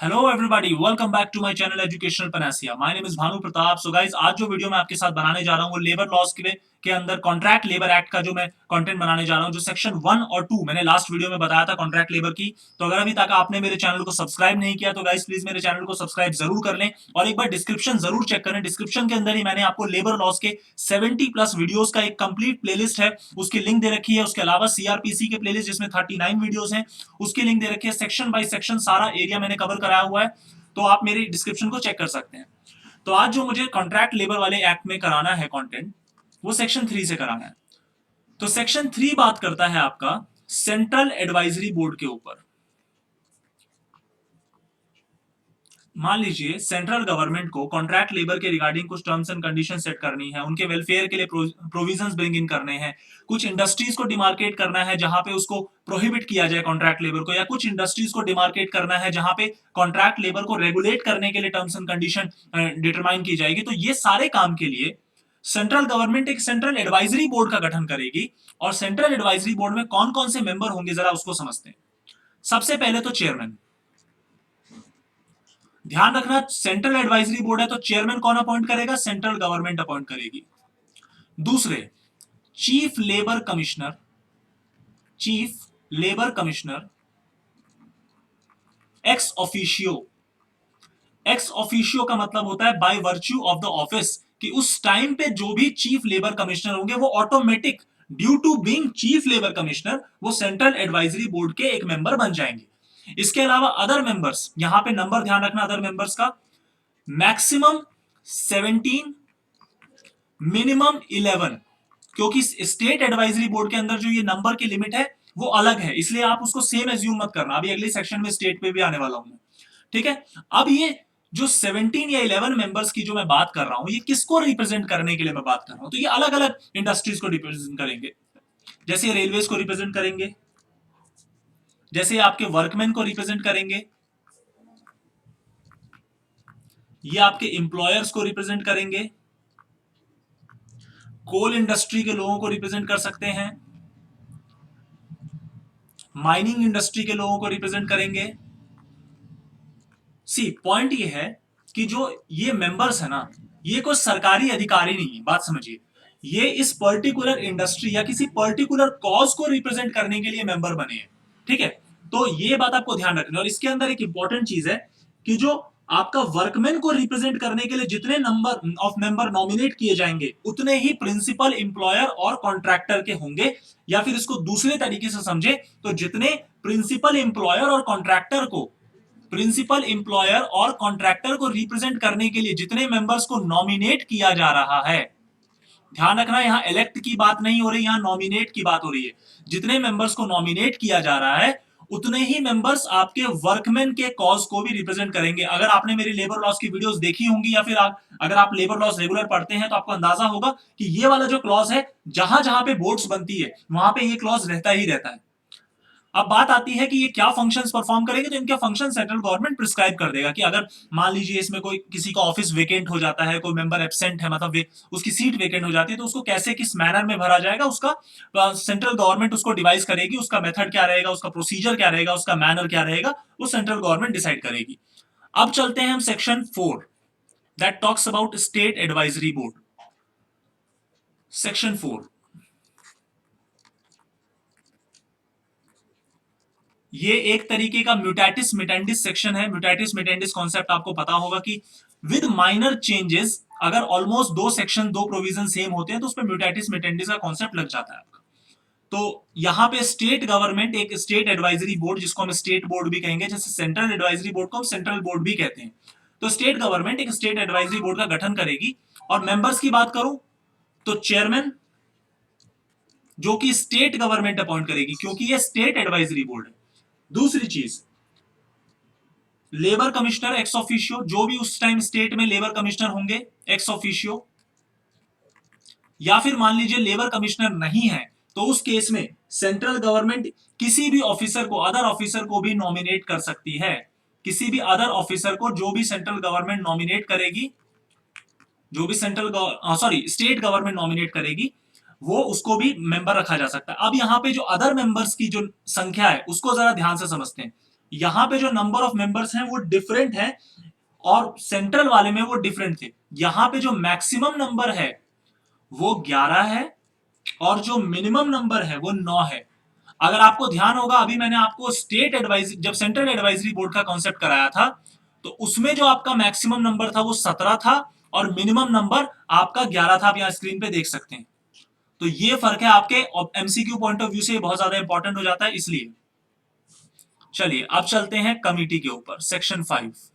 Hello everybody, welcome back to my channel educational panacea. My name is Bhanu Pratap. So guys, आज जो video मैं आपके साथ बनाने जा रहा हूँ वो लेबर लॉज के अंदर कॉन्ट्रैक्ट लेबर एक्ट का जो मैं कंटेंट बनाने जा रहा हूँ, जो सेक्शन 1 और 2 मैंने लास्ट वीडियो में बताया था कॉन्ट्रैक्ट लेबर की। तो अगर अभी तक आपने मेरे चैनल को सब्सक्राइब नहीं किया तो गाइस प्लीज मेरे चैनल को सब्सक्राइब जरूर कर लें और एक बार डिस्क्रिप्शन जरूर चेक करें। डिस्क्रिप्शन के अंदर ही मैंने आपको लेबर लॉज के 70+ वीडियोस का एक कंप्लीट प्लेलिस्ट है, उसकी लिंक दे रखी है। उसके अलावा सीआरपीसी के प्लेलिस्ट जिसमें 39 वीडियोस हैं, उसकी लिंक दे रखी है। सेक्शन बाय सेक्शन सारा एरिया मैंने कवर कराया हुआ है, तो आप मेरी डिस्क्रिप्शन को चेक कर सकते हैं। तो आज जो मुझे कॉन्ट्रैक्ट लेबर वाले एक्ट में कराना है कंटेंट, वो सेक्शन 3 से कराना है। तो सेक्शन 3 बात करता है आपका सेंट्रल एडवाइजरी बोर्ड के ऊपर। मान लीजिए सेंट्रल गवर्नमेंट को कॉन्ट्रैक्ट लेबर के रिगार्डिंग कुछ टर्म्स एंड कंडीशन सेट करनी है, उनके वेलफेयर के लिए प्रोविजंस ब्रिंग इन करने हैं, कुछ इंडस्ट्रीज को डिमार्केट करना है जहां पे उसको प्रोहिबिट किया जाए कॉन्ट्रैक्ट लेबर को, या कुछ इंडस्ट्रीज को डिमार्केट करना है जहां पे कॉन्ट्रैक्ट लेबर को रेगुलेट करने के लिए टर्म्स एंड कंडीशन डिटरमाइन की जाएगी। तो ये सारे काम के लिए सेंट्रल गवर्नमेंट एक सेंट्रल एडवाइजरी बोर्ड का गठन करेगी। और सेंट्रल एडवाइजरी बोर्ड में कौन कौन से मेंबर होंगे जरा उसको समझते हैं। सबसे पहले तो चेयरमैन। ध्यान रखना, सेंट्रल एडवाइजरी बोर्ड है तो चेयरमैन कौन अपॉइंट करेगा? सेंट्रल गवर्नमेंट अपॉइंट करेगी। दूसरे, chief labour commissioner. Chief labour commissioner ex officio. Ex officio का मतलब होता है by virtue of the office, कि उस टाइम पे जो भी चीफ लेबर कमिश्नर होंगे वो automatic due to being chief labour commissioner वो सेंट्रल एडवाइजरी बोर्ड के एक मेंबर बन जाएंगे। इसके अलावा अदर मेंबर्स, यहां पे नंबर ध्यान रखना अदर मेंबर्स का, मैक्सिमम 17, मिनिमम 11। क्योंकि स्टेट एडवाइजरी बोर्ड के अंदर जो ये नंबर की लिमिट है वो अलग है, इसलिए आप उसको सेम एज्यूम मत करना। अभी अगले सेक्शन में स्टेट पे भी आने वाला हूं मैं, ठीक है। अब ये जो 17 या 11 मेंबर्स की जो मैं बात कर रहा हूं, ये किसको रिप्रेजेंट करने के लिए मैं बात कर रहा हूं? तो ये अलग अलग इंडस्ट्रीज को रिप्रेजेंट करेंगे। जैसे रेलवेज को रिप्रेजेंट करेंगे, जैसे आपके वर्कमैन को रिप्रेजेंट करेंगे, ये आपके इंप्लॉयर्स को रिप्रेजेंट करेंगे, कोल इंडस्ट्री के लोगों को रिप्रेजेंट कर सकते हैं, माइनिंग इंडस्ट्री के लोगों को रिप्रेजेंट करेंगे। सी पॉइंट ये है कि जो ये मेंबर्स है ना, ये कोई सरकारी अधिकारी नहीं है, बात समझिए। ये इस पर्टिकुलर इंडस्ट्री या किसी पर्टिकुलर कॉज को रिप्रेजेंट करने के लिए मेंबर बने हैं, ठीक है। तो ये बात आपको ध्यान रखनी है। और इसके अंदर एक इंपॉर्टेंट चीज है कि जो आपका वर्कमैन को रिप्रेजेंट करने के लिए जितने नंबर ऑफ मेंबर नॉमिनेट किए जाएंगे उतने ही प्रिंसिपल इंप्लॉयर और कॉन्ट्रैक्टर के होंगे। या फिर इसको दूसरे तरीके से समझे तो जितने प्रिंसिपल इंप्लॉयर और कॉन्ट्रैक्टर को प्रिंसिपल इंप्लॉयर और कॉन्ट्रैक्टर को रिप्रेजेंट करने के लिए जितने मेंबर्स को नॉमिनेट किया जा रहा है, ध्यान रखना यहां इलेक्ट की बात नहीं हो रही, यहां नॉमिनेट की बात हो रही है। जितने मेंबर्स को नॉमिनेट किया जा रहा है उतने ही मेंबर्स आपके वर्कमैन के कॉज को भी रिप्रेजेंट करेंगे। अगर आपने मेरी लेबर लॉस की वीडियोस देखी होंगी या फिर अगर आप लेबर लॉस रेगुलर पढ़ते हैं तो आपको अंदाजा होगा कि ये वाला जो क्लॉज है, जहां जहां पे बोर्ड्स बनती है वहां पे ये क्लॉज रहता ही रहता है। अब बात आती है कि ये क्या फंक्शंस परफॉर्म करेंगे, तो इनके फंक्शन सेंट्रल गवर्नमेंट प्रिस्क्राइब कर देगा कि अगर मान लीजिए इसमें कोई किसी का ऑफिस वेकेंट हो जाता है, कोई मेंबर एब्सेंट है, मतलब उसकी सीट वेकेंट हो जाती है, तो उसको कैसे किस मैनर में भरा जाएगा उसका सेंट्रल गवर्नमेंट उसको डिवाइस करेगी। उसका मेथड क्या रहेगा, उसका प्रोसीजर क्या रहेगा, उसका मैनर क्या रहेगा, वो सेंट्रल गवर्नमेंट डिसाइड करेगी। अब चलते हैं हम section 4 that talks about state advisory board. Section 4 ये एक तरीके का म्यूटेटिस मिटेंडिस सेक्शन है। म्यूटेटिस मिटेंडिस कॉन्सेप्ट आपको पता होगा कि विद माइनर चेंजेस, अगर ऑलमोस्ट दो सेक्शन दो प्रोविजन सेम होते हैं तो उस पर म्यूटेटिस मिटेंडिस का कॉन्सेप्ट लग जाता है आपका। तो यहां पे स्टेट गवर्नमेंट एक स्टेट एडवाइजरी बोर्ड, जिसको हम स्टेट बोर्ड भी कहेंगे, जैसे सेंट्रल एडवाइजरी बोर्ड को हम सेंट्रल बोर्ड भी कहते हैं, तो स्टेट गवर्नमेंट एक स्टेट एडवाइजरी बोर्ड का गठन करेगी। और मेंबर्स की बात करूं तो चेयरमैन, जो कि स्टेट गवर्नमेंट अपॉइंट करेगी क्योंकि ये स्टेट एडवाइजरी बोर्ड है। दूसरी चीज, लेबर कमिश्नर एक्स ऑफिशियो, जो भी उस टाइम स्टेट में लेबर कमिश्नर होंगे एक्स ऑफिशियो। या फिर मान लीजिए लेबर कमिश्नर नहीं है तो उस केस में सेंट्रल गवर्नमेंट किसी भी ऑफिसर को, अदर ऑफिसर को भी नॉमिनेट कर सकती है। किसी भी अदर ऑफिसर को जो भी सेंट्रल गवर्नमेंट नॉमिनेट करेगी, जो भी स्टेट गवर्नमेंट नॉमिनेट करेगी, वो उसको भी मेंबर रखा जा सकता है। अब यहां पे जो अदर मेंबर्स की जो संख्या है उसको जरा ध्यान से समझते हैं। यहां पे जो नंबर ऑफ मेंबर्स हैं वो डिफरेंट है और सेंट्रल वाले में वो डिफरेंट थे। यहां पे जो मैक्सिमम नंबर है वो 11 है और जो मिनिमम नंबर है वो 9 है। अगर आपको ध्यान होगा, अभी मैंने आपको स्टेट एडवाइजरी, जब सेंट्रल एडवाइजरी बोर्ड का कॉन्सेप्ट कराया था, तो उसमें जो आपका मैक्सिमम नंबर था वो 17 था और मिनिमम नंबर आपका 11 था। आप यहां स्क्रीन पे देख सकते हैं। तो ये फर्क है आपके एमसीक्यू पॉइंट ऑफ व्यू से, बहुत ज्यादा इंपॉर्टेंट हो जाता है इसलिए। चलिए अब चलते हैं कमिटी के ऊपर, सेक्शन 5।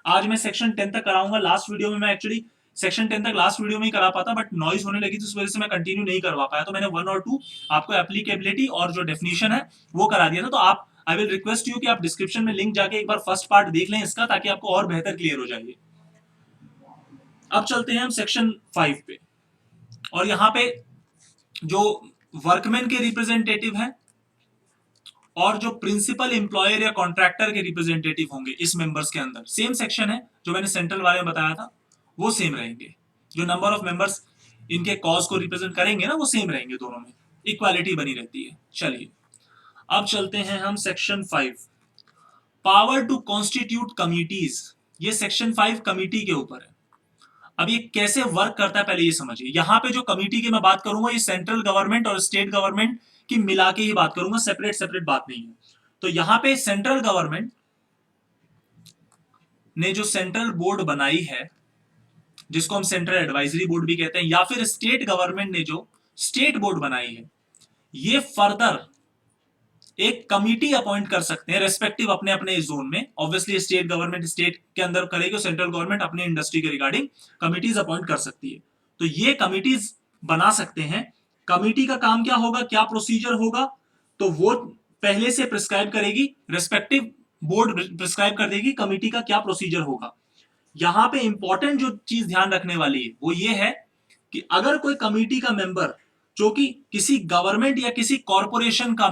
आज मैं सेक्शन 10 तक कराऊंगा। लास्ट वीडियो में मैं एक्चुअली सेक्शन 10 तक लास्ट वीडियो में ही करा पाता, बट नॉइज होने लगी तो इस वजह से मैं कंटिन्यू नहीं करवा पाया। तो मैंने 1 और 2 आपको एप्लीकेबिलिटी और जो डेफिनेशन है वो करा दिया था। तो आप, आई विल रिक्वेस्ट यू कि आप डिस्क्रिप्शन में लिंक जाके एक बार फर्स्ट पार्ट देख लें इसका, ताकि आपको और बेहतर क्लियर हो जाए। अब चलते हैं हम सेक्शन 5 पे, और यहां पे जो वर्कमैन के रिप्रेजेंटेटिव हैं और जो प्रिंसिपल एम्प्लॉयर या कॉन्ट्रैक्टर के रिप्रेजेंटेटिव होंगे इस मेंबर्स के अंदर, सेम सेक्शन है जो मैंने सेंट्रल वाले में बताया था, वो सेम रहेंगे। जो नंबर ऑफ मेंबर्स इनके कॉज को रिप्रेजेंट करेंगे ना, वो सेम रहेंगे दोनों में, इक्वालिटी बनी रहती है। चलिए अब चलते हैं हम section 5, power to constitute committees. ये सेक्शन 5 कमिटी के ऊपर है। अब ये कैसे वर्क करता है पहले ये समझिए। यहां पे जो कमिटी की मैं बात करूंगा, ये सेंट्रल गवर्नमेंट और स्टेट गवर्नमेंट की मिला के ही बात करूंगा, सेपरेट सेपरेट बात नहीं है। तो यहां पे सेंट्रल गवर्नमेंट ने जो सेंट्रल बोर्ड बनाई है, जिसको हम सेंट्रल एडवाइजरी बोर्ड भी कहते हैं, या फिर स्टेट गवर्नमेंट ने जो स्टेट बोर्ड बनाई है, ये फर्दर एक कमिटी अपॉइंट कर सकते हैं रेस्पेक्टिव अपने अपने जोन में। ऑब्वियसली स्टेट गवर्नमेंट स्टेट के अंदर करेगी, सेंट्रल गवर्नमेंट अपनी इंडस्ट्री के रिगार्डिंग कमिटीज अपॉइंट कर सकती है। तो ये कमिटीज बना सकते हैं। कमिटी का काम क्या होगा, क्या प्रोसीजर होगा, तो वो पहले से प्रिस्क्राइब करेगी, रेस्पेक्टिव बोर्ड प्रिस्क्राइब कर देगी कमिटी का क्या प्रोसीजर होगा। यहां पे इंपॉर्टेंट जो चीज ध्यान रखने वाली है वो ये है कि अगर कोई कमिटी का मेंबर जो कि किसी गवर्नमेंट या किसी कॉरपोरेशन का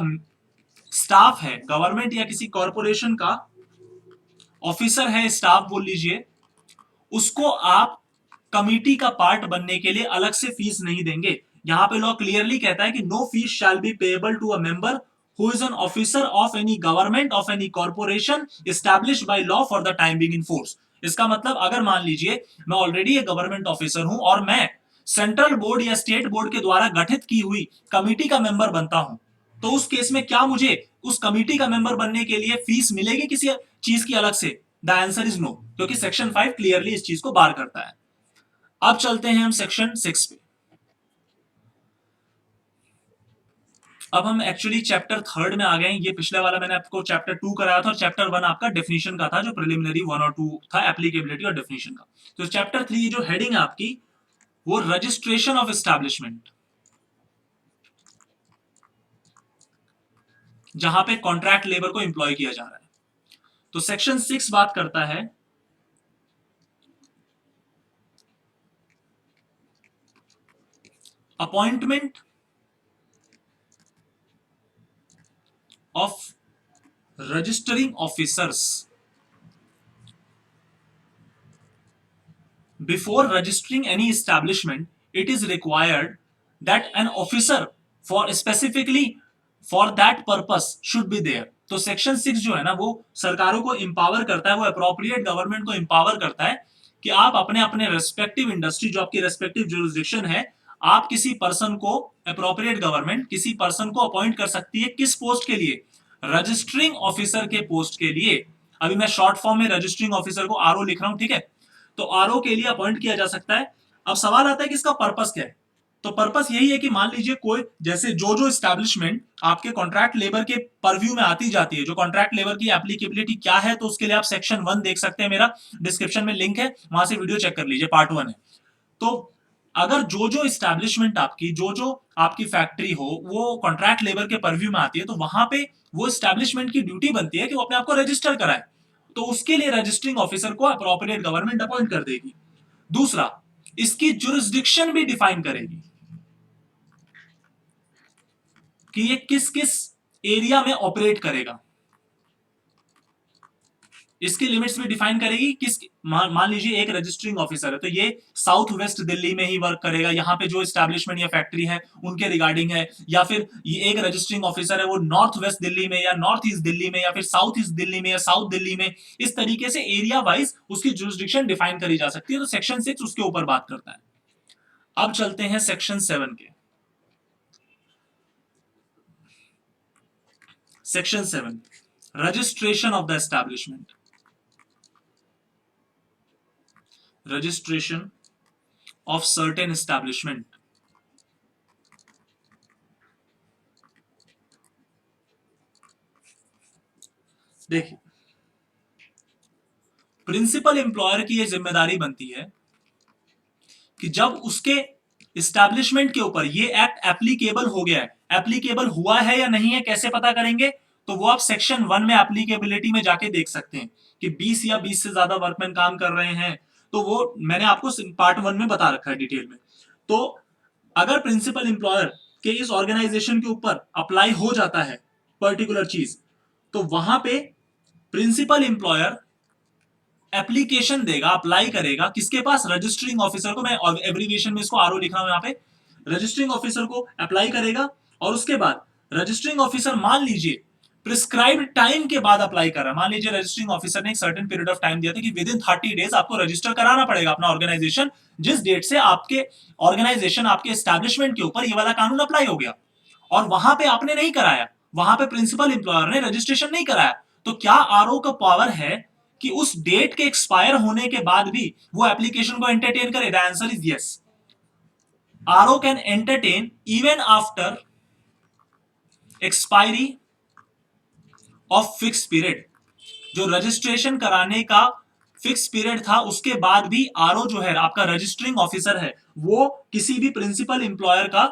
स्टाफ है, गवर्नमेंट या किसी कॉरपोरेशन का ऑफिसर है, स्टाफ बोल लीजिए, उसको आप कमिटी का पार्ट बनने के लिए अलग से फीस नहीं देंगे। यहां पे लॉ क्लियरली कहता है कि no fees shall be payable to a member who is an officer of any government of any corporation established by law for the time being in force. इसका मतलब अगर मान लीजिए मैं ऑलरेडी एक गवर्नमेंट ऑफिसर हूं और मैं सेंट्रल बोर्ड या स्टेट बोर्ड के द्वारा गठित की हुई कमिटी का मेंबर बनता हूं, तो उस केस में क्या मुझे उस कमिटी का मेंबर बनने के लिए फीस मिलेगी किसी चीज की अलग से? द आंसर इज नो, क्योंकि सेक्शन 5 क्लियरली इस चीज को बार करता है। अब चलते हैं हम सेक्शन 6 पे। अब हम एक्चुअली चैप्टर 3 में आ गए हैं। ये पिछले वाला मैंने आपको चैप्टर 2 कराया था और चैप्टर 1 आपका डेफिनेशन का था, जो प्रिलिमिनरी 1 और 2 था, एप्लीकेबिलिटी और डेफिनेशन का। तो चैप्टर 3 जो हेडिंग है आपकी, वो रजिस्ट्रेशन ऑफ एस्टैब्लिशमेंट, जहां पे कॉन्ट्रैक्ट लेबर को एम्प्लॉय किया जा रहा है। तो सेक्शन 6 बात करता है appointment of registering officers before registering any establishment. It is required that an officer for specifically for that purpose should be there. तो सेक्शन 6 जो है ना, वो सरकारों को इंपावर करता है, वो अप्रोप्रिएट गवर्नमेंट को इंपावर करता है कि आप अपने अपने रेस्पेक्टिव इंडस्ट्री, जो आपकी रेस्पेक्टिव जुरिस्डिक्शन है, आप किसी पर्सन को, अप्रोप्रिएट गवर्नमेंट किसी पर्सन को अपॉइंट कर सकती है। किस पोस्ट के लिए? रजिस्टरिंग ऑफिसर के पोस्ट के लिए। अभी मैं शॉर्ट फॉर्म में रजिस्टरिंग ऑफिसर को आरओ लिख रहा हूं, ठीक है? तो आरओ के लिए अपॉइंट किया जा सकता है। अब सवाल आता है कि इसका पर्पस क्या है? तो पर्पस यही है कि मान लीजिए कोई, जैसे जो जो एस्टैब्लिशमेंट आपके कॉन्ट्रैक्ट लेबर के परव्यू में आती जाती है, जो कॉन्ट्रैक्ट लेबर की एप्लीकेबिलिटी क्या है, तो उसके लिए आप सेक्शन 1 देख सकते हैं, मेरा डिस्क्रिप्शन में लिंक है, वहां से वीडियो चेक कर लीजिए, पार्ट 1 है। तो अगर जो जो एस्टैब्लिशमेंट आपकी, जो जो आपकी फैक्ट्री हो, वो कॉन्ट्रैक्ट लेबर के परव्यू में आती है, तो वहां पे वो एस्टैब्लिशमेंट की ड्यूटी बनती है कि वो अपने आप को रजिस्टर कराए। तो उसके लिए रजिस्टरिंग ऑफिसर को अप्रोप्रिएट गवर्नमेंट अपॉइंट कर देगी। दूसरा, इसकी जुरिस्डिक्शन भी डिफाइन करेगी कि ये किस किस एरिया में ऑपरेट करेगा। इसकी लिमिट्स भी डिफाइन करेगी। किस मान लीजिए एक रजिस्टरिंग ऑफिसर है, तो ये साउथ वेस्ट दिल्ली में ही वर्क करेगा, यहाँ पे जो एस्टैब्लिशमेंट या फैक्ट्री है उनके रिगार्डिंग है। या फिर ये एक रजिस्टरिंग ऑफिसर है, वो नॉर्थ वेस्ट दिल्ली में या नॉर्थ ईस्ट दिल्ली में या फिर साउथ ईस्ट दिल्ली में या साउथ दिल्ली में, इस तरीके से एरिया वाइज उसकी जुरिस्डिक्शन डिफाइन करी जा सकती है। तो सेक्शन 6 उसके ऊपर बात करता है। अब चलते हैं सेक्शन 7 के। Section 7, registration of the establishment. Registration of certain establishment। देखिए, प्रिंसिपल एम्प्लॉयर की यह जिम्मेदारी बनती है कि जब उसके इस्टेब्लिशमेंट के ऊपर ये एक्ट एप्लीकेबल हो गया है, एप्लीकेबल हुआ है या नहीं है कैसे पता करेंगे, तो वो आप सेक्शन 1 में एप्लीकेबिलिटी में जाके देख सकते हैं कि 20 या 20 से ज्यादा वर्कमैन काम कर रहे हैं। तो वो मैंने आपको पार्ट 1 में बता रखा है डिटेल में। तो अगर प्रिंसिपल एम्प्लॉयर के इस ऑर्गेनाइजेशन के ऊपर अप्लाई हो जाता है पर्टिकुलर चीज, तो वहां पे प्रिंसिपल एम्प्लॉयर एप्लीकेशन देगा, अप्लाई करेगा किसके पास, रजिस्टरिंग ऑफिसर को। मैं एब्रीविएशन में इसको आरओ लिख रहा हूं यहां पे। रजिस्टरिंग ऑफिसर को अप्लाई करेगा और उसके बाद रजिस्टरिंग ऑफिसर मान लीजिए प्रिस्क्राइब्ड टाइम के बाद अप्लाई कर रहा है। मान लीजिए रजिस्टरिंग ऑफिसर ने एक सर्टेन पीरियड ऑफ टाइम दिया था कि विद इन 30 डेज आपको रजिस्टर कराना पड़ेगा अपना ऑर्गेनाइजेशन, जिस डेट से आपके ऑर्गेनाइजेशन आपके एस्टैब्लिशमेंट के ऊपर ये वाला कानून अप्लाई हो गया, और वहां पे आपने नहीं कराया, वहां पे प्रिंसिपल एम्प्लॉयर ने रजिस्ट्रेशन नहीं कराया, तो क्या आरओ का पावर है कि उस डेट के एक्सपायर होने के बाद भी वो एप्लीकेशन को एंटरटेन करे? The answer is yes. RO can entertain even after expiry of fix period. जो रजिस्ट्रेशन कराने का फिक्स पीरियड था उसके बाद भी आरओ जो है आपका रजिस्टरिंग ऑफिसर है, वो किसी भी प्रिंसिपल एम्प्लॉयर का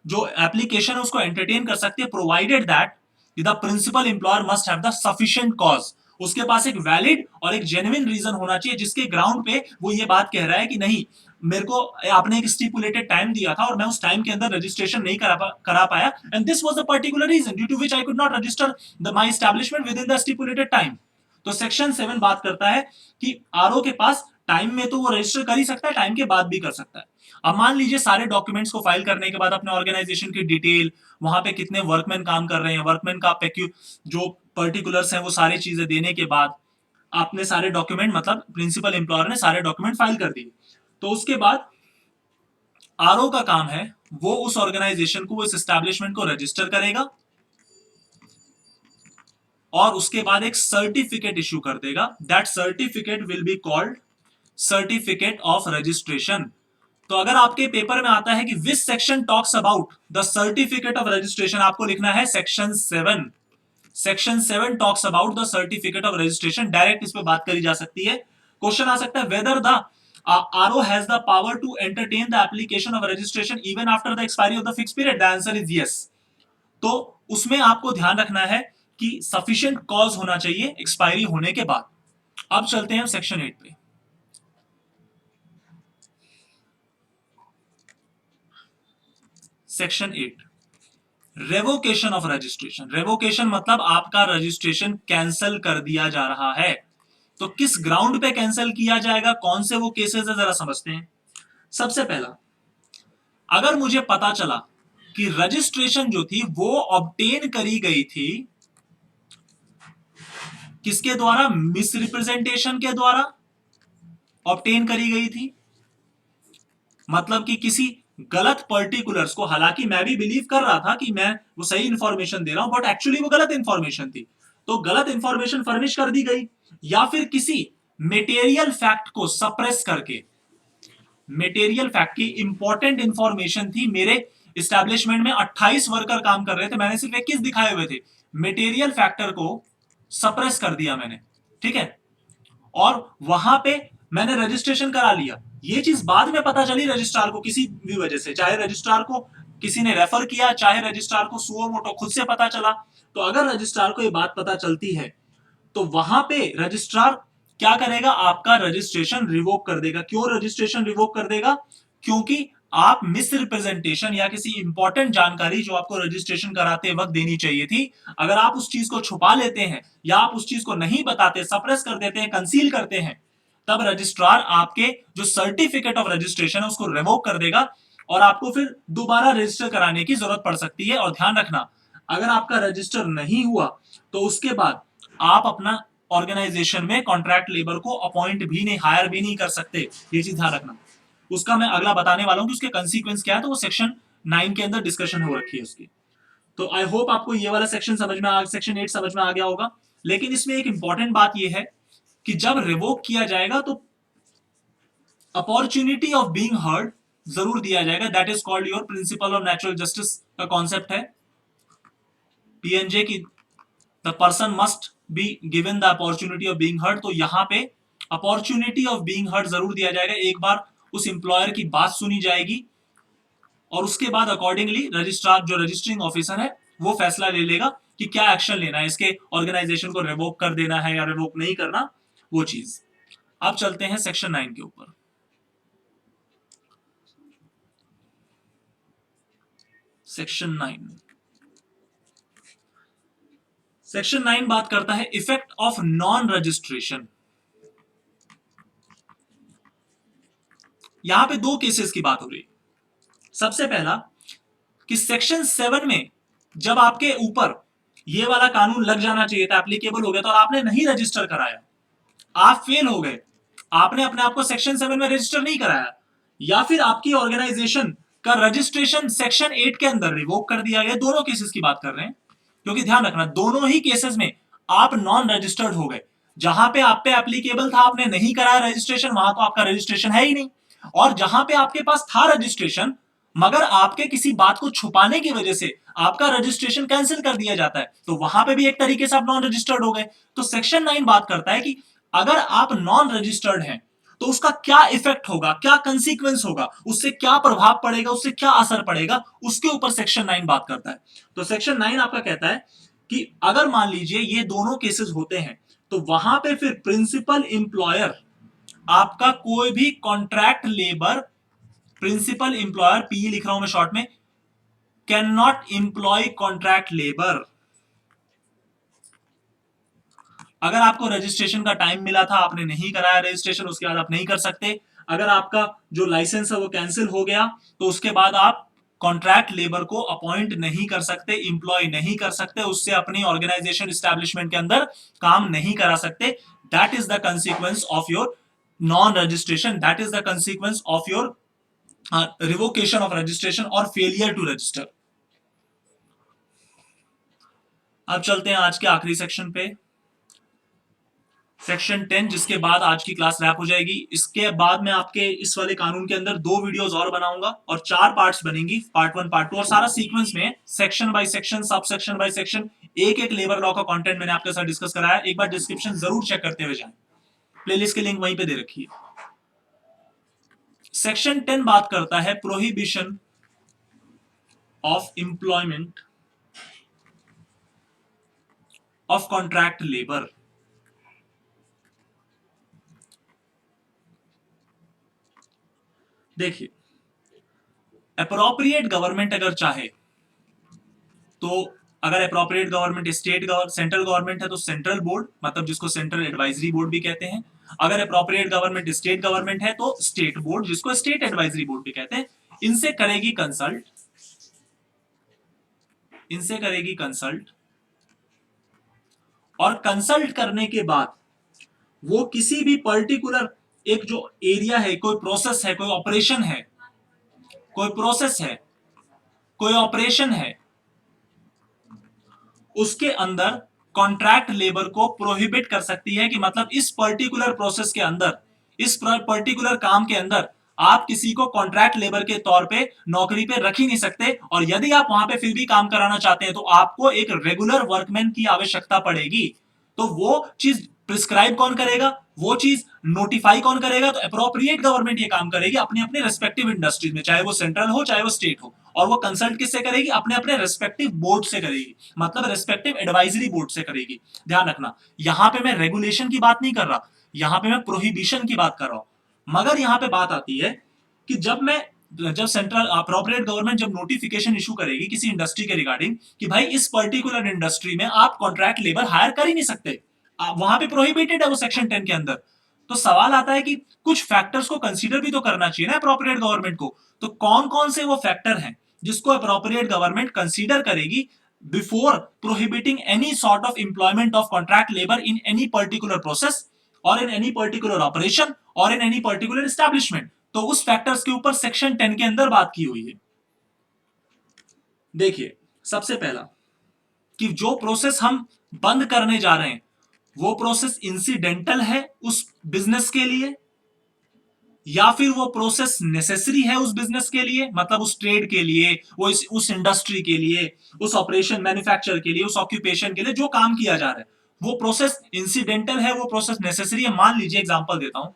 जो एप्लीकेशन है उसको एंटरटेन कर सकते हैं, provided that the principal employer must have the sufficient cause. उसके पास एक वैलिड और एक जेन्युइन रीजन होना चाहिए जिसके ग्राउंड पे वो ये बात कह रहा है कि नहीं, मेरे को आपने एक स्टिपुलेटेड टाइम दिया था और मैं उस टाइम के अंदर रजिस्ट्रेशन नहीं करा पाया, and this was the particular reason due to which I could not register my establishment within the stipulated time. तो सेक्शन 7 बात करता है कि आरओ के पास टाइम में तो वो रजिस्टर कर ही सकता है, टाइम के बाद भी कर सकता है। अब मान लीजिए सारे डॉक्यूमेंट्स को फाइल करने के बाद अपने ऑर्गेनाइजेशन की डिटेल, वहां पे कितने वर्कमैन काम कर रहे हैं, वर्कमैन का जो पर्टिकुलर्स हैं वो सारी चीजें देने के बाद आपने सारे डॉक्यूमेंट, मतलब प्रिंसिपल एम्प्लॉयर ने सारे डॉक्यूमेंट फाइल कर दिए, तो उसके बाद आरओ का काम है वो उस ऑर्गेनाइजेशन को, उस एस्टैब्लिशमेंट को रजिस्टर करेगा और उसके बाद एक सर्टिफिकेट इशू कर देगा। That certificate will be called certificate of registration. तो अगर आपके पेपर में आता है कि which section talks about the certificate of registration, आपको लिखना है section 7। Section 7 talks about the certificate of registration. Direct इस पे बात करी जा सकती है। क्वेश्चन आ सकता है whether the RO has the power to entertain the application of registration even after the expiry of the fixed period. The answer is yes। तो उसमें आपको ध्यान रखना है कि सफिशिएंट कॉज होना चाहिए एक्सपायरी होने के बाद। अब चलते हैं सेक्शन 8 पे। Section 8, revocation of registration. Revocation मतलब आपका रजिस्ट्रेशन कैंसिल कर दिया जा रहा है। तो किस ग्राउंड पे कैंसिल किया जाएगा, कौन से वो केसेस है, जरा समझते हैं। सबसे पहला, अगर मुझे पता चला कि रजिस्ट्रेशन जो थी वो ऑब्टेन करी गई थी किसके द्वारा, मिसरिप्रेजेंटेशन के द्वारा ऑब्टेन करी गई थी, मतलब कि किसी गलत पर्टिकुलर्स को, हालांकि मैं भी बिलीव कर रहा था कि मैं वो सही इंफॉर्मेशन दे रहा हूं, बट एक्चुअली वो गलत इंफॉर्मेशन थी, तो गलत इंफॉर्मेशन फर्निश कर दी गई, या फिर किसी मेटेरियल फैक्ट को सप्रेस करके, मेटेरियल फैक्ट की इंपॉर्टेंट इंफॉर्मेशन थी, मेरे इस्टेब्लिशमेंट में 28 वर्कर काम कर रहे थे, मैंने सिर्फ 21 दिखाए हुए थे, मेटेरियल फैक्टर को सप्रेस कर दिया मैंने, ठीक है, और वहां पे मैंने रजिस्ट्रेशन करा लिया। ये चीज बाद में पता चली रजिस्ट्रार को किसी भी वजह से, चाहे रजिस्ट्रार को किसी ने रेफर किया, चाहे रजिस्ट्रार को सुओ मोटो खुद से पता चला। तो अगर रजिस्ट्रार को ये बात पता चलती है तो वहां पे रजिस्ट्रार क्या करेगा, आपका रजिस्ट्रेशन रिवोक कर देगा। क्यों रजिस्ट्रेशन रिवोक कर देगा? क्योंकि आप मिस रिप्रेजेंटेशन या किसी इंपॉर्टेंट जानकारी जो आपको रजिस्ट्रेशन कराते वक्त देनी चाहिए थी, अगर आप उस चीज को छुपा लेते हैं या आप उस चीज को नहीं बताते, सप्रेस कर देते हैं, कंसील करते हैं, तब रजिस्ट्रार आपके जो सर्टिफिकेट ऑफ रजिस्ट्रेशन है उसको रिवोक कर देगा और आपको फिर दोबारा रजिस्टर कराने की जरूरत पड़ सकती है। और ध्यान रखना, अगर आपका रजिस्टर नहीं हुआ तो उसके बाद आप अपना ऑर्गेनाइजेशन में कॉन्ट्रैक्ट लेबर को अपॉइंट भी नहीं, हायर भी नहीं कर सकते। ये चीज ध्यान रखना। उसका मैं अगला बताने वाला हूं कि उसके कंसीक्वेंस क्या है, तो वो सेक्शन 9 के अंदर डिस्कशन हो रखी है उसकी। तो आई होप आपको ये वाला सेक्शन समझ में सेक्शन 8 समझ में आ गया होगा। लेकिन इसमें एक इंपॉर्टेंट बात यह है कि जब रिवोक किया जाएगा तो अपॉर्चुनिटी ऑफ बीइंग हर्ड जरूर दिया जाएगा। That is called your principle of natural justice का कॉन्सेप्ट है पीएनजे की, the person must be given the opportunity of being heard. तो यहां पे अपॉर्चुनिटी ऑफ बीइंग हर्ड जरूर दिया जाएगा। एक बार उस एम्प्लॉयर की बात सुनी जाएगी और उसके बाद अकॉर्डिंगली रजिस्ट्रार जो रजिस्टरिंग ऑफिसर है वो फैसला ले लेगा कि क्या एक्शन लेना है, इसके ऑर्गेनाइजेशन को रिवोक कर देना है या रिवोक नहीं करना, वो चीज। अब चलते हैं सेक्शन 9 के ऊपर। सेक्शन 9, सेक्शन 9 बात करता है इफेक्ट ऑफ नॉन रजिस्ट्रेशन। यहां पे दो केसेस की बात हो रही है। सबसे पहला कि सेक्शन 7 में जब आपके ऊपर ये वाला कानून लग जाना चाहिए था, एप्लीकेबल हो गया, तो आपने नहीं रजिस्टर कराया, आप फेल हो गए, आपने अपने आप को सेक्शन 7 में रजिस्टर नहीं कराया, या फिर आपकी ऑर्गेनाइजेशन का रजिस्ट्रेशन सेक्शन 8 के अंदर रिवोक कर दिया गया, दोनों केसेस की बात कर रहे हैं। क्योंकि ध्यान रखना, दोनों ही केसेस में आप नॉन रजिस्टर्ड हो गए। जहां पे आप पे एप्लीकेबल था आपने नहीं कराया रजिस्ट्रेशन, वहां तो आपका रजिस्ट्रेशन है ही नहीं। और जहां पे आपके पास था रजिस्ट्रेशन मगर आपके किसी बात को छुपाने की वजह से आपका रजिस्ट्रेशन कैंसिल कर दिया जाता है, तो वहां पे भी एक तरीके से आप नॉन रजिस्टर्ड हो गए। तो सेक्शन 9 बात करता है कि अगर आप नॉन रजिस्टर्ड हैं तो उसका क्या इफेक्ट होगा, क्या कंसीक्वेंस होगा, उससे क्या प्रभाव पड़ेगा, उससे क्या असर पड़ेगा, उसके ऊपर सेक्शन 9 बात करता है। तो सेक्शन 9 आपका कहता है कि अगर मान लीजिए ये दोनों केसेस होते हैं तो वहां पे फिर प्रिंसिपल इंप्लॉयर आपका कोई भी contract labour, principal employer PE लिख रहा हूं मैं शॉर्ट में, cannot employ contract labour. अगर आपको रजिस्ट्रेशन का टाइम मिला था, आपने नहीं कराया रजिस्ट्रेशन, उसके बाद आप नहीं कर सकते। अगर आपका जो लाइसेंस है वो कैंसिल हो गया तो उसके बाद आप कॉन्ट्रैक्ट लेबर को अपॉइंट नहीं कर सकते, इंप्लॉय नहीं कर सकते, उससे अपनी ऑर्गेनाइजेशन एस्टैब्लिशमेंट के अंदर काम नहीं करा सकते। That is the consequence of your non registration, that is the consequence of your revocation of registration और फेलियर टू रजिस्टर। अब चलते हैं आज के आखिरी सेक्शन पे, सेक्शन 10, जिसके बाद आज की क्लास रैप हो जाएगी। इसके बाद मैं आपके इस वाले कानून के अंदर 2 वीडियोस और बनाऊंगा और 4 पार्ट्स बनेंगी, पार्ट 1 पार्ट 2, और सारा सीक्वेंस में section by section, sub section by section, एक एक लेबर लॉ का कंटेंट मैंने आपके साथ डिस्कस कराया। एक बार डिस्क्रिप्शन जरूर चेक करते हुए जाएं, प्लेलिस्ट की लिंक वहीं पे दे रखी है। सेक्शन 10 बात करता है prohibition of employment of contract labour. देखिए, अप्रोप्रिएट गवर्नमेंट अगर चाहे तो, अगर अप्रोप्रिएट गवर्नमेंट सेंट्रल गवर्नमेंट है तो सेंट्रल बोर्ड, मतलब जिसको सेंट्रल एडवाइजरी बोर्ड भी कहते हैं। अगर अप्रोप्रिएट गवर्नमेंट स्टेट गवर्नमेंट है तो स्टेट बोर्ड, जिसको स्टेट एडवाइजरी बोर्ड भी कहते हैं। इनसे करेगी कंसल्ट, इनसे करेगी कंसल्ट, और कंसल्ट करने के बाद वो किसी भी पर्टिकुलर एक जो एरिया है, कोई प्रोसेस है, कोई ऑपरेशन है, कोई प्रोसेस है, कोई ऑपरेशन है, उसके अंदर कॉन्ट्रैक्ट लेबर को प्रोहिबिट कर सकती है कि मतलब इस पर्टिकुलर प्रोसेस के अंदर, इस पर्टिकुलर काम के अंदर आप किसी को कॉन्ट्रैक्ट लेबर के तौर पे नौकरी पे रख ही नहीं सकते, और यदि आप वहां पे फिर भी काम कराना चाहते हैं तो आपको एक रेगुलर वर्कमैन की आवश्यकता पड़ेगी। तो वो चीज प्रिस्क्राइब कौन करेगा, वो चीज नोटिफाई कौन करेगा, तो अप्रोप्रिएट गवर्नमेंट ये काम करेगी अपने अपने रेस्पेक्टिव इंडस्ट्रीज में, चाहे वो सेंट्रल हो चाहे वो स्टेट हो। और वो कंसल्ट किससे करेगी, अपने अपने रेस्पेक्टिव बोर्ड से करेगी, मतलब रेस्पेक्टिव एडवाइजरी बोर्ड से करेगी। ध्यान रखना, यहां पे मैं रेगुलेशन की बात नहीं कर रहा, यहां पे मैं प्रोहिबिशन की बात कर रहा हूं। मगर यहां पे बात आती है कि जब मैं जब सेंट्रल अप्रोप्रिएट गवर्नमेंट जब नोटिफिकेशन इशू करेगी किसी इंडस्ट्री के रिगार्डिंग कि भाई इस पर्टिकुलर इंडस्ट्री में आप कॉन्ट्रैक्ट लेबर हायर कर ही नहीं सकते, वहां पे प्रोहिबिटेड है वो सेक्शन 10 के अंदर, तो सवाल आता है कि कुछ फैक्टर्स को कंसीडर भी तो करना चाहिए ना अप्रोप्रिएट गवर्नमेंट को। तो कौन कौन से वो फैक्टर हैं जिसको अप्रोप्रिएट गवर्नमेंट कंसीडर करेगी before prohibiting any sort of employment of contract labour in any particular process और इन एनी पर्टिकुलर ऑपरेशन और इन एनी पर्टिकुलर एस्टैब्लिशमेंट। तो उस फैक्टर्स के ऊपर सेक्शन 10 के अंदर बात की हुई है। देखिए, सबसे पहला कि जो प्रोसेस हम बंद करने जा रहे हैं वो प्रोसेस इंसिडेंटल है उस बिजनेस के लिए या फिर वो प्रोसेस नेसेसरी है उस बिजनेस के लिए, मतलब उस ट्रेड के लिए, वो उस इंडस्ट्री के लिए, उस ऑपरेशन मैन्युफैक्चर के लिए, उस ऑक्यूपेशन के लिए जो काम किया जा रहा है वो प्रोसेस इंसिडेंटल है, वो प्रोसेस नेसेसरी है। मान लीजिए एग्जांपल देता हूं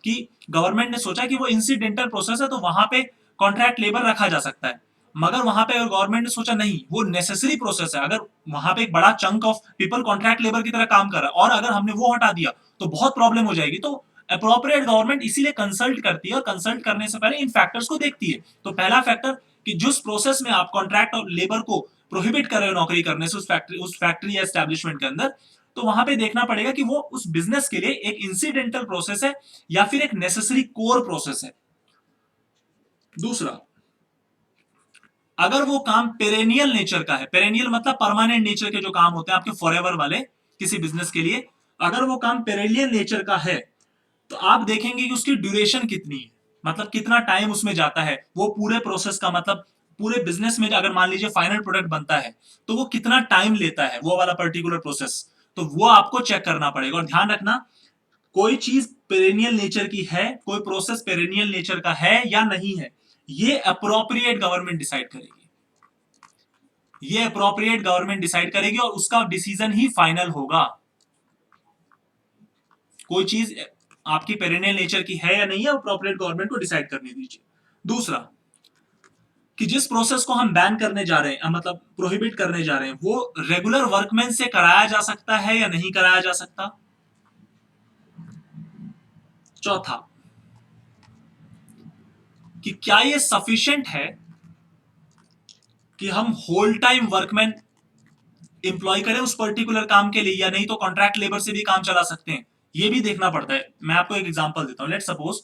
कि गवर्नमेंट ने सोचा कि वो इंसिडेंटल प्रोसेस है तो वहां पे कॉन्ट्रैक्ट लेबर रखा जा सकता है, मगर वहां पे अगर गवर्नमेंट ने सोचा नहीं वो नेसेसरी प्रोसेस है, अगर वहां पे एक बड़ा chunk of people contract labour की तरह काम कर रहा है और अगर हमने वो हटा दिया तो बहुत प्रॉब्लम हो जाएगी, तो अप्रोप्रिएट गवर्नमेंट इसीलिए कंसल्ट करती है और कंसल्ट करने से पहले इन फैक्टर्स को देखती है। तो पहला फैक्टर कि जिस प्रोसेस में आप कॉन्ट्रैक्ट और लेबर को प्रोहिबिट कर रहे हो नौकरी करने से उस फैक्ट्री या एस्टैब्लिशमेंट के अंदर, तो वहां पे देखना पड़ेगा कि वो उस बिजनेस के लिए एक इंसिडेंटल प्रोसेस है या फिर एक नेसेसरी कोर प्रोसेस है। दूसरा, अगर वो काम पेरेनियल नेचर का है, पेरेनियल मतलब परमानेंट नेचर के जो काम होते हैं आपके फॉरएवर वाले किसी बिजनेस के लिए, अगर वो काम पेरेनियल नेचर का है तो आप देखेंगे कि उसकी ड्यूरेशन कितनी है, मतलब कितना टाइम उसमें जाता है, वो पूरे प्रोसेस का मतलब पूरे बिजनेस में अगर मान लीजिए फाइनल प्रोडक्ट बनता है तो वो कितना टाइम लेता है वो वाला पर्टिकुलर प्रोसेस, तो वो आपको चेक करना पड़ेगा। और ध्यान रखना कोई चीज पेरेनियल नेचर की है, कोई प्रोसेस पेरेनियल नेचर का है या नहीं है, ये अप्रोप्रिएट गवर्नमेंट डिसाइड करेगी, ये अप्रोप्रिएट गवर्नमेंट डिसाइड करेगी और उसका डिसीजन ही फाइनल होगा। कोई चीज आपकी पेरेनियल नेचर की है या नहीं है अप्रोप्रिएट गवर्नमेंट को डिसाइड करने दीजिए। दूसरा कि जिस प्रोसेस को हम बैन करने जा रहे हैं मतलब प्रोहिबिट करने जा रहे हैं वो रेगुलर वर्कमैन से कराया जा सकता है या नहीं कराया जा सकता। चौथा कि क्या ये सफिशिएंट है कि हम होल टाइम वर्कमैन इंप्लॉय करें उस पर्टिकुलर काम के लिए या नहीं, तो कॉन्ट्रैक्ट लेबर से भी काम चला सकते हैं, ये भी देखना पड़ता है। मैं आपको एक एग्जांपल देता हूं, लेट सपोज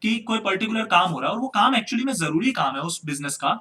कि कोई पर्टिकुलर काम हो रहा है और वो काम एक्चुअली में जरूरी काम है उस बिजनेस का,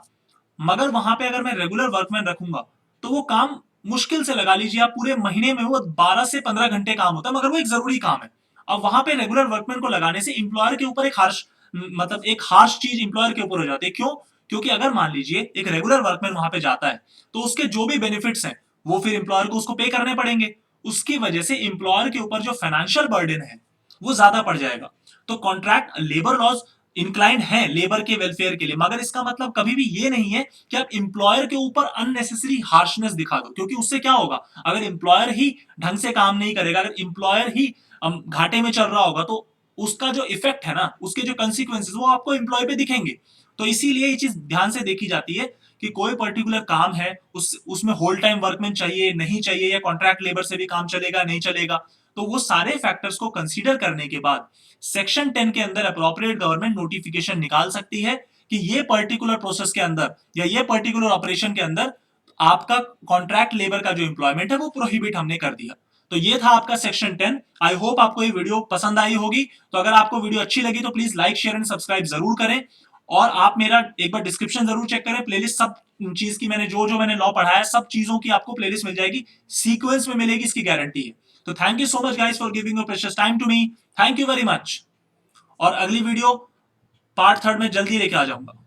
मगर वहां पे अगर मैं रेगुलर वर्कमैन रखूंगा तो वो काम मुश्किल से लगा लीजिए आप पूरे महीने में वो 12 से 15 घंटे काम होता है, मगर वो एक जरूरी काम है। अब वहां पे रेगुलर वर्कमैन को लगाने से इंप्लॉयर के ऊपर एक हार्श मतलब एक हार्श चीज इंप्लॉयर के ऊपर हो जाती है। क्यों? क्योंकि अगर मान लीजिए एक रेगुलर वर्कमैन वहां पे जाता है तो उसके जो भी बेनिफिट्स हैं वो फिर इंप्लॉयर को उसको पे करने पड़ेंगे, उसकी वजह से इंप्लॉयर के ऊपर जो फाइनेंशियल बर्डन है वो ज्यादा पड़ जाएगा। तो कॉन्ट्रैक्ट लेबर लॉज इंक्लाइंड है लेबर के वेलफेयर के लिए, मगर इसका मतलब कभी भी ये नहीं है कि आप इंप्लॉयर के ऊपर अननेसेसरी हार्शनेस दिखा दो, क्योंकि उससे क्या होगा अगर इंप्लॉयर ही ढंग से काम नहीं करेगा, अगर इंप्लॉयर ही घाटे में चल रहा होगा तो उसका जो इफेक्ट है ना, उसके जो कंसिक्वेंसेस वो आपको इंप्लॉय पे दिखेंगे। तो इसीलिए ये चीज ध्यान से देखी जाती है कि कोई पर्टिकुलर काम है उसमें होल टाइम वर्कमैन चाहिए नहीं चाहिए या कॉन्ट्रैक्ट लेबर से भी काम चलेगा नहीं चलेगा, तो वो सारे फैक्टर्स को कंसीडर करने के बाद सेक्शन 10 के अंदर अप्रोप्रिएट गवर्नमेंट नोटिफिकेशन निकाल सकती है कि ये पर्टिकुलर प्रोसेस के अंदर या ये पर्टिकुलर ऑपरेशन के अंदर आपका कॉन्ट्रैक्ट लेबर का जो एम्प्लॉयमेंट है वो प्रोहिबिट हमने कर दिया। तो ये था आपका सेक्शन 10। आई होप आपको ये वीडियो पसंद आई होगी। तो अगर आपको वीडियो अच्छी लगी तो please like share and subscribe जरूर करें और आप मेरा एक बार डिस्क्रिप्शन जरूर चेक करें, प्लेलिस्ट सब चीज की मैंने जो जो मैंने लॉ पढ़ाया सब चीजों की आपको प्लेलिस्ट मिल जाएगी, सीक्वेंस में मिलेगी, इसकी गारंटी है। तो thank you so much guys for giving your precious time to me, thank you very much. और अगली वीडियो पार्ट 3 में जल्दी लेके आ जाऊंगा।